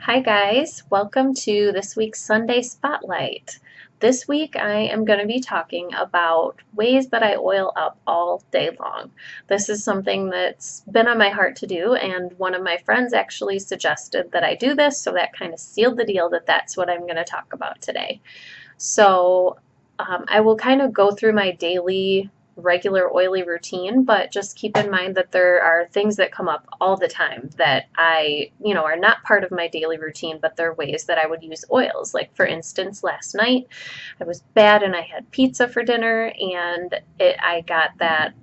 Hi guys, welcome to this week's Sunday Spotlight. This week I am going to be talking about ways that I oil up all day long. This is something that's been on my heart to do, and one of my friends actually suggested that I do this, so that kind of sealed the deal that that's what I'm going to talk about today. I will kind of go through my daily regular oily routine, but just keep in mind that there are things that come up all the time that are not part of my daily routine, but they're ways that I would use oils. Like for instance, last night I was bad and I had pizza for dinner and I got that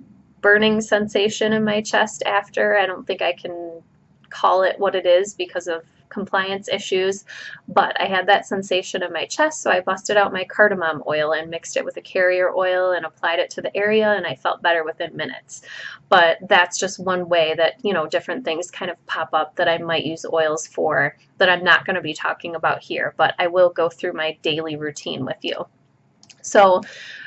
burning sensation in my chest after. I don't think I can call it what it is because of compliance issues, but I had that sensation in my chest, so I busted out my cardamom oil and mixed it with a carrier oil and applied it to the area, and I felt better within minutes. But that's just one way that, different things kind of pop up that I might use oils for that I'm not going to be talking about here, but I will go through my daily routine with you. So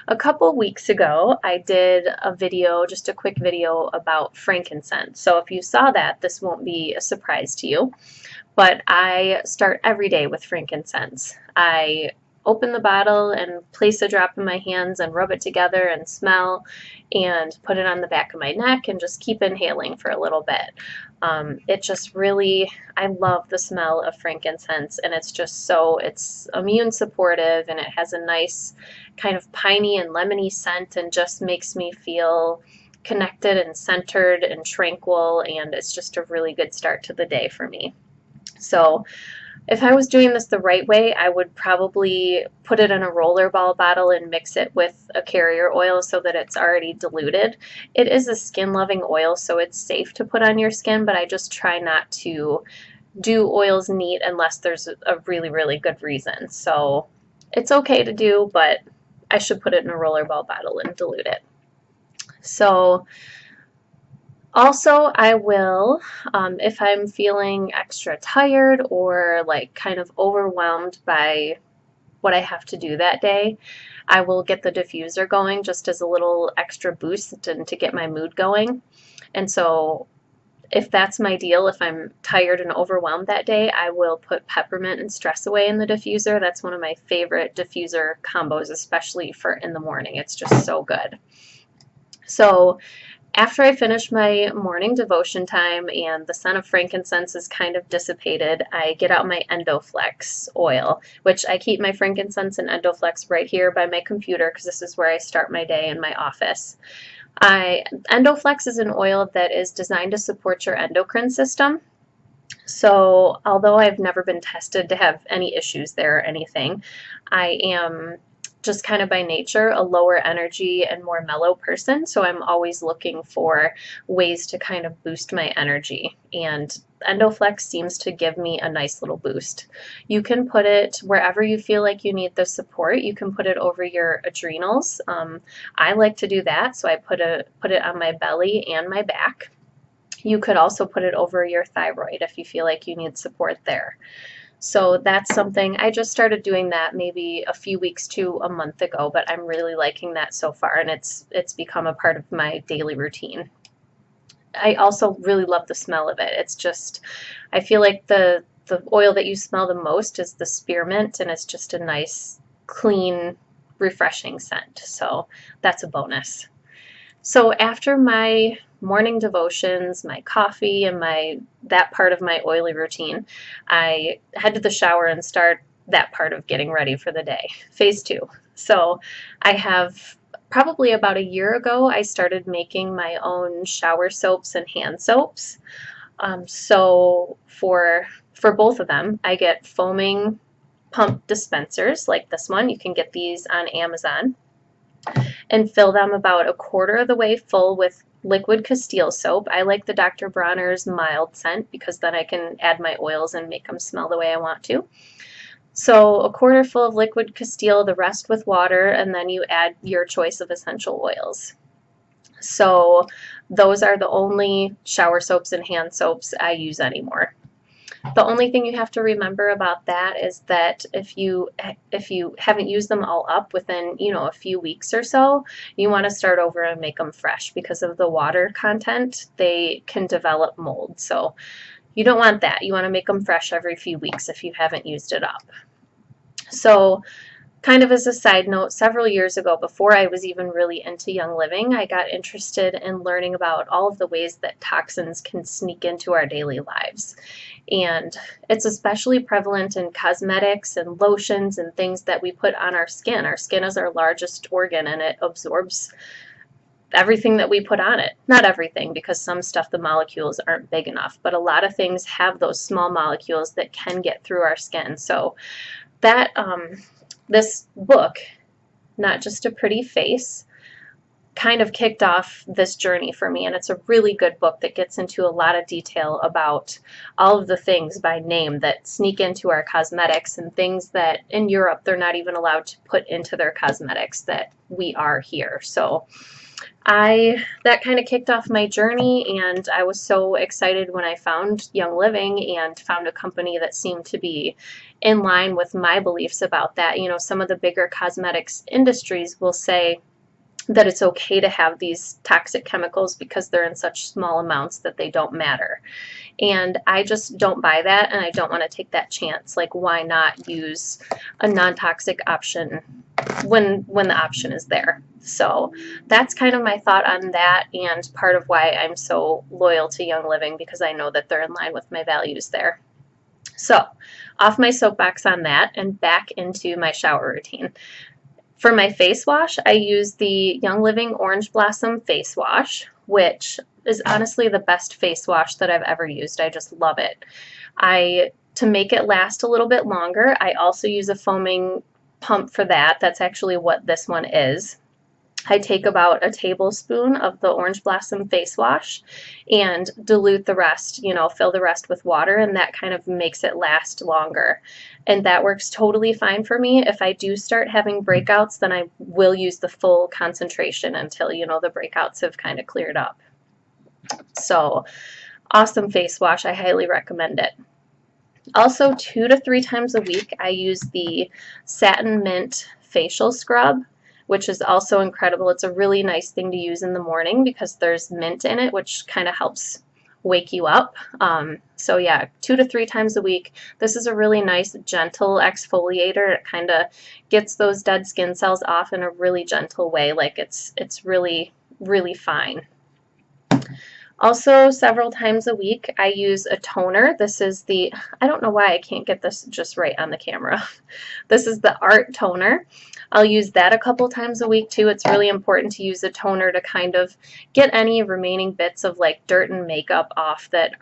a couple weeks ago, I did a video, just a quick video about frankincense. So if you saw that, this won't be a surprise to you, but I start every day with frankincense. I open the bottle and place a drop in my hands and rub it together and smell and put it on the back of my neck and just keep inhaling for a little bit. It just really, I love the smell of frankincense, and it's immune supportive, and it has a nice kind of piney and lemony scent and just makes me feel connected and centered and tranquil, and it's just a really good start to the day for me. So if I was doing this the right way, I would probably put it in a rollerball bottle and mix it with a carrier oil so that it's already diluted. It is a skin-loving oil, so it's safe to put on your skin, but I just try not to do oils neat unless there's a really, really good reason. So it's okay to do, but I should put it in a rollerball bottle and dilute it. So also, I will, if I'm feeling extra tired or like kind of overwhelmed by what I have to do that day, I will get the diffuser going just as a little extra boost and to get my mood going. And so if that's my deal, if I'm tired and overwhelmed that day, I will put peppermint and stress away in the diffuser. That's one of my favorite diffuser combos, especially for in the morning. It's just so good. So after I finish my morning devotion time and the scent of frankincense is kind of dissipated, I get out my Endoflex oil, which I keep my frankincense and Endoflex right here by my computer because this is where I start my day in my office. Endoflex is an oil that is designed to support your endocrine system. So although I've never been tested to have any issues there or anything, I am just kind of by nature a lower energy and more mellow person, so I'm always looking for ways to kind of boost my energy, and Endoflex seems to give me a nice little boost. You can put it wherever you feel like you need the support. You can put it over your adrenals. I like to do that, so I put it on my belly and my back. You could also put it over your thyroid if you feel like you need support there. So that's something, I just started doing that maybe a few weeks to a month ago, but I'm really liking that so far, and it's become a part of my daily routine. I also really love the smell of it. It's just, I feel like the oil that you smell the most is the spearmint, and it's just a nice, clean, refreshing scent. So that's a bonus. So after my morning devotions, my coffee, and that part of my oily routine, I head to the shower and start that part of getting ready for the day, phase two. So I have probably about a year ago, I started making my own shower soaps and hand soaps. So for both of them, I get foaming pump dispensers like this one. You can get these on Amazon, and fill them about a quarter of the way full with liquid Castile soap. I like the Dr. Bronner's mild scent because then I can add my oils and make them smell the way I want to. So a quarter full of liquid Castile, the rest with water, and then you add your choice of essential oils. So those are the only shower soaps and hand soaps I use anymore. The only thing you have to remember about that is that if you haven't used them all up within, a few weeks or so, you want to start over and make them fresh because of the water content. They can develop mold. So You don't want that. You want to make them fresh every few weeks if you haven't used it up. So kind of as a side note, several years ago, before I was even really into Young Living, I got interested in learning about all of the ways that toxins can sneak into our daily lives. And it's especially prevalent in cosmetics and lotions and things that we put on our skin. Our skin is our largest organ and it absorbs everything that we put on it. Not everything, because some stuff, the molecules aren't big enough, but a lot of things have those small molecules that can get through our skin. So that this book, Not Just a Pretty Face, kind of kicked off this journey for me, and it's a really good book that gets into a lot of detail about all of the things by name that sneak into our cosmetics and things that in Europe they're not even allowed to put into their cosmetics that we are here. So that kind of kicked off my journey, and I was so excited when I found Young Living and found a company that seemed to be in line with my beliefs about that. You know, some of the bigger cosmetics industries will say that it's okay to have these toxic chemicals because they're in such small amounts that they don't matter. And I just don't buy that, and I don't want to take that chance. Like, why not use a non-toxic option when the option is there? So that's kind of my thought on that, and part of why I'm so loyal to Young Living, because I know that they're in line with my values there. So off my soapbox on that and back into my shower routine. For my face wash, I use the Young Living Orange Blossom Face Wash, which is honestly the best face wash that I've ever used. I just love it. To make it last a little bit longer, I also use a foaming pump for that. That's actually what this one is. I take about a tablespoon of the Orange Blossom face wash and dilute the rest, fill the rest with water, and that kind of makes it last longer. And that works totally fine for me. If I do start having breakouts, then I will use the full concentration until, the breakouts have kind of cleared up. So, awesome face wash. I highly recommend it. Also, 2 to 3 times a week, I use the Satin Mint Facial Scrub, which is also incredible. It's a really nice thing to use in the morning because there's mint in it, which kind of helps wake you up. So yeah, 2 to 3 times a week. This is a really nice, gentle exfoliator. It kind of gets those dead skin cells off in a really gentle way. Like it's really, really fine. Also, several times a week, I use a toner. This is I don't know why I can't get this just right on the camera. This is the Art Toner. I'll use that a couple times a week too. It's really important to use a toner to kind of get any remaining bits of like dirt and makeup off that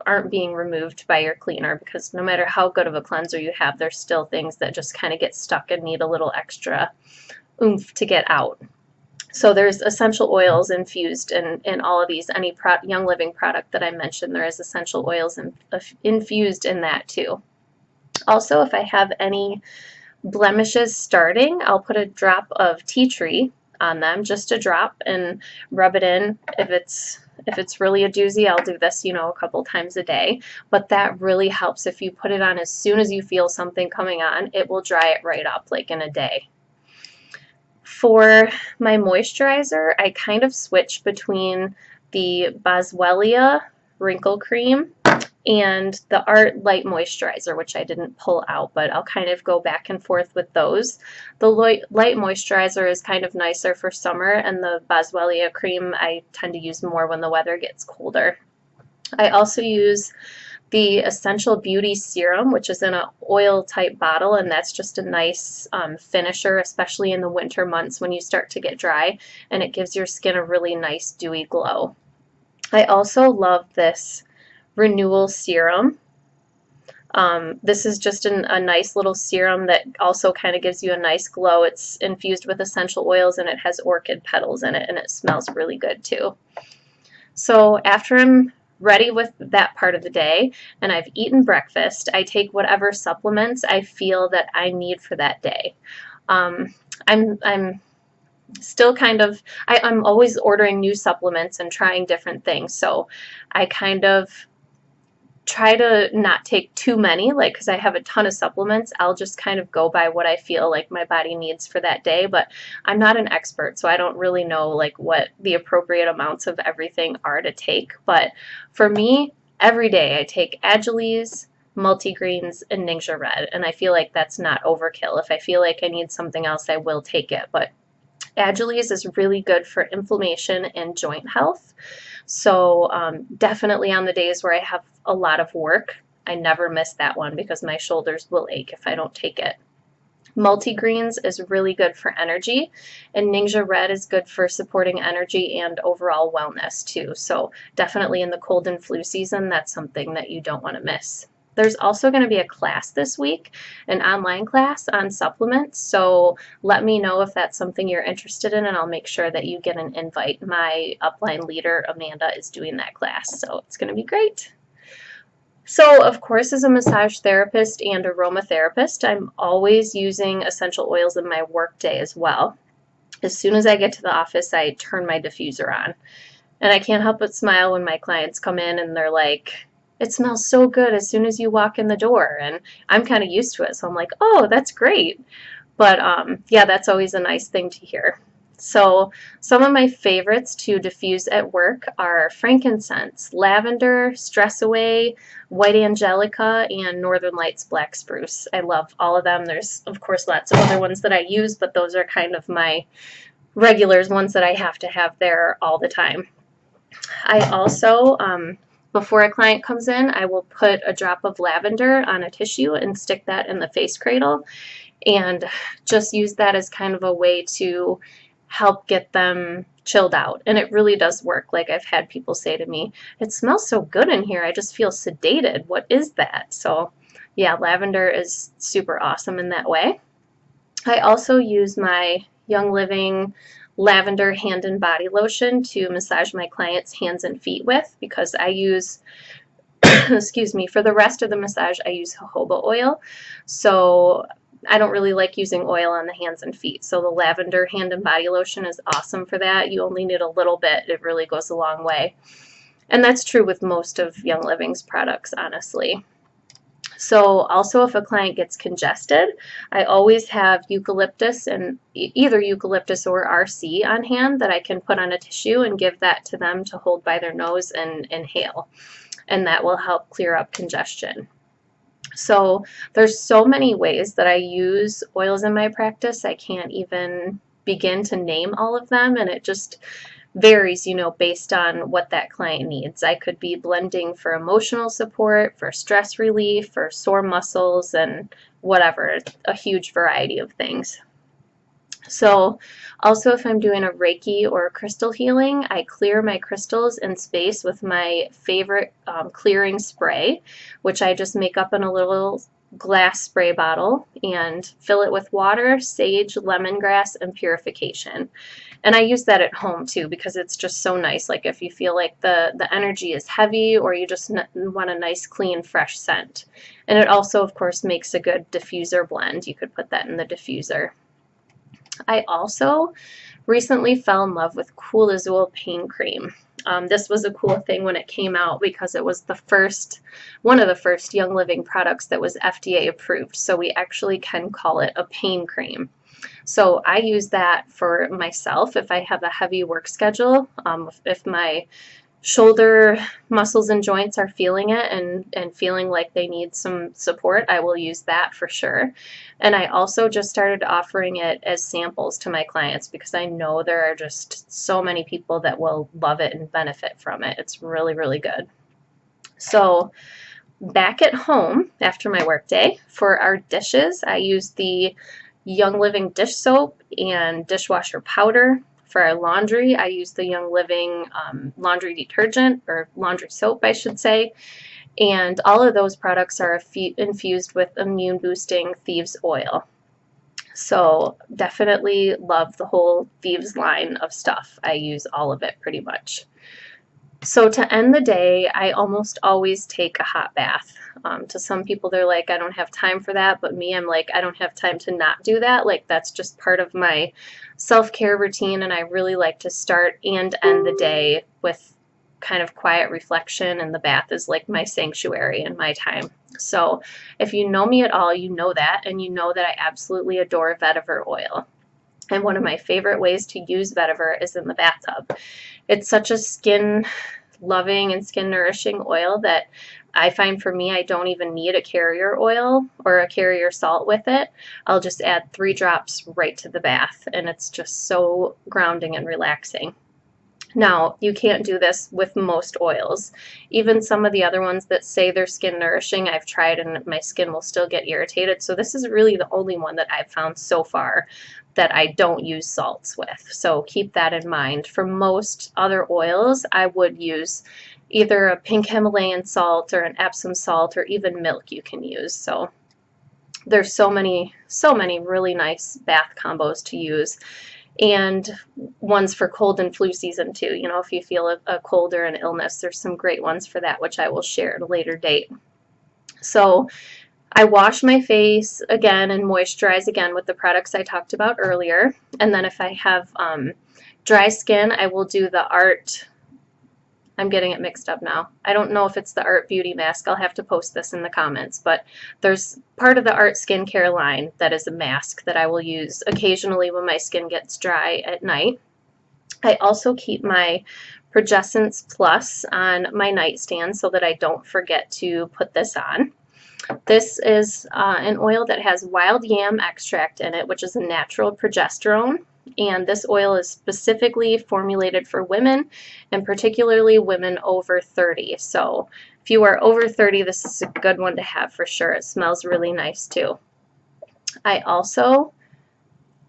aren't being removed by your cleaner, because no matter how good of a cleanser you have, there's still things that just kind of get stuck and need a little extra oomph to get out. So there's essential oils infused in all of these. Any Young Living product that I mentioned, there is essential oils infused in that too. Also, if I have any blemishes starting, I'll put a drop of tea tree on them, just a drop, and rub it in. If it's really a doozy, I'll do this, a couple times a day. But that really helps. If you put it on as soon as you feel something coming on, it will dry it right up like in a day. For my moisturizer, I kind of switch between the Boswellia Wrinkle Cream and the Art Light Moisturizer, which I didn't pull out, but I'll kind of go back and forth with those. The light moisturizer is kind of nicer for summer, and the Boswellia cream I tend to use more when the weather gets colder. I also use the Essential Beauty Serum, which is in an oil type bottle, and that's just a nice finisher, especially in the winter months when you start to get dry, and it gives your skin a really nice dewy glow. I also love this Renewal Serum. This is just a nice little serum that also kind of gives you a nice glow. It's infused with essential oils, and it has orchid petals in it, and it smells really good too. So after I'm ready with that part of the day and I've eaten breakfast, I take whatever supplements I feel that I need for that day. I'm still I'm always ordering new supplements and trying different things, so I kind of try to not take too many, because I have a ton of supplements. I'll just kind of go by what I feel like my body needs for that day, but I'm not an expert, so I don't really know what the appropriate amounts of everything are to take. But for me, every day I take Agiles, multigreens, and Ningxia Red, and I feel like that's not overkill. If I feel like I need something else, I will take it, but Agiles is really good for inflammation and joint health. So definitely on the days where I have a lot of work, I never miss that one because my shoulders will ache if I don't take it. Multigreens is really good for energy, and Ningxia Red is good for supporting energy and overall wellness too. So definitely in the cold and flu season, that's something that you don't want to miss. There's also going to be a class this week, an online class on supplements, so let me know if that's something you're interested in, and I'll make sure that you get an invite. My upline leader, Amanda, is doing that class, so it's going to be great. So, of course, as a massage therapist and aromatherapist, I'm always using essential oils in my workday as well. As soon as I get to the office, I turn my diffuser on. And I can't help but smile when my clients come in and they're like, it smells so good as soon as you walk in the door. And I'm kind of used to it, so I'm like, oh, that's great. But yeah, that's always a nice thing to hear. So some of my favorites to diffuse at work are frankincense, lavender, stress away, white angelica, and northern lights black spruce. I love all of them. There's of course lots of other ones that I use, but those are kind of my regulars, ones that I have to have there all the time. I also, before a client comes in, I will put a drop of lavender on a tissue and stick that in the face cradle and just use that as kind of a way to help get them chilled out. And it really does work. Like I've had people say to me, it smells so good in here. I just feel sedated. What is that? So yeah, lavender is super awesome in that way. I also use my Young Living lavender hand and body lotion to massage my clients' hands and feet with because I use, excuse me, for the rest of the massage I use jojoba oil. So I don't really like using oil on the hands and feet. So the lavender hand and body lotion is awesome for that. You only need a little bit. It really goes a long way. And that's true with most of Young Living's products, honestly. So also if a client gets congested, I always have eucalyptus and either eucalyptus or RC on hand that I can put on a tissue and give that to them to hold by their nose and inhale. And that will help clear up congestion. So there's so many ways that I use oils in my practice. I can't even begin to name all of them, and it just varies, you know, based on what that client needs. I could be blending for emotional support, for stress relief, for sore muscles, and whatever, a huge variety of things. So also if I'm doing a Reiki or a crystal healing, I clear my crystals in space with my favorite clearing spray, which I just make up in a little glass spray bottle and fill it with water, sage, lemongrass, and purification. And I use that at home too because it's just so nice. Like if you feel like the energy is heavy or you just want a nice, clean, fresh scent. And it also, of course, makes a good diffuser blend. You could put that in the diffuser. I also recently fell in love with Cool Azul pain cream. This was a cool thing when it came out because it was one of the first Young Living products that was FDA approved. So we actually can call it a pain cream. So I use that for myself if I have a heavy work schedule, if my shoulder muscles and joints are feeling it and feeling like they need some support, I will use that for sure. And I also just started offering it as samples to my clients because I know there are just so many people that will love it and benefit from it. It's really, really good. So back at home after my workday, for our dishes, I use the Young Living dish soap and dishwasher powder. For our laundry, I use the Young Living laundry detergent, or laundry soap, I should say. And all of those products are infused with immune boosting Thieves oil. So definitely love the whole Thieves line of stuff. I use all of it pretty much. So to end the day, I almost always take a hot bath. To some people, they're like, I don't have time for that. But me, I'm like, I don't have time to not do that. Like, that's just part of my self-care routine. And I really like to start and end the day with kind of quiet reflection. And the bath is like my sanctuary and my time. So if you know me at all, you know that. And you know that I absolutely adore vetiver oil. And one of my favorite ways to use vetiver is in the bathtub. It's such a skin loving and skin nourishing oil that I find for me, I don't even need a carrier oil or a carrier salt with it. I'll just add 3 drops right to the bath, and it's just so grounding and relaxing. Now, you can't do this with most oils. Even some of the other ones that say they're skin nourishing, I've tried and my skin will still get irritated. So this is really the only one that I've found so far that I don't use salts with. So keep that in mind. For most other oils, I would use either a pink Himalayan salt or an Epsom salt or even milk you can use. So there's so many really nice bath combos to use, and ones for cold and flu season too. You know, if you feel a cold or an illness, there's some great ones for that, which I will share at a later date. So I wash my face again and moisturize again with the products I talked about earlier. And then if I have dry skin, I will do the Art, I'm getting it mixed up now. I don't know if it's the Art Beauty Mask. I'll have to post this in the comments, but there's part of the Art Skincare line that is a mask that I will use occasionally when my skin gets dry at night. I also keep my Progessence Plus on my nightstand so that I don't forget to put this on. This is an oil that has wild yam extract in it, which is a natural progesterone. And this oil is specifically formulated for women, and particularly women over 30. So if you are over 30, this is a good one to have for sure. It smells really nice too. I also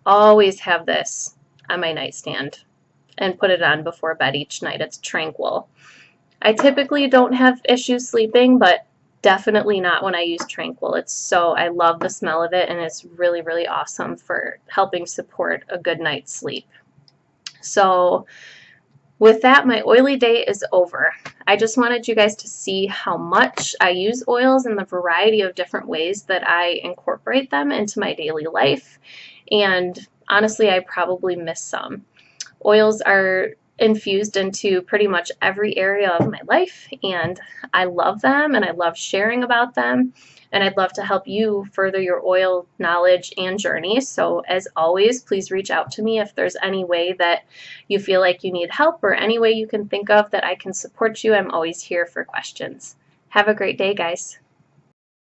always have this on my nightstand and put it on before bed each night. It's Tranquil. I typically don't have issues sleeping, but definitely not when I use Tranquil. I love the smell of it, and it's really, really awesome for helping support a good night's sleep. So with that, my oily day is over. I just wanted you guys to see how much I use oils and the variety of different ways that I incorporate them into my daily life. And honestly, I probably miss some. Oils are infused into pretty much every area of my life, and I love them and I love sharing about them, and I'd love to help you further your oil knowledge and journey. So as always, please reach out to me if there's any way that you feel like you need help or any way you can think of that I can support you. I'm always here for questions. Have a great day, guys.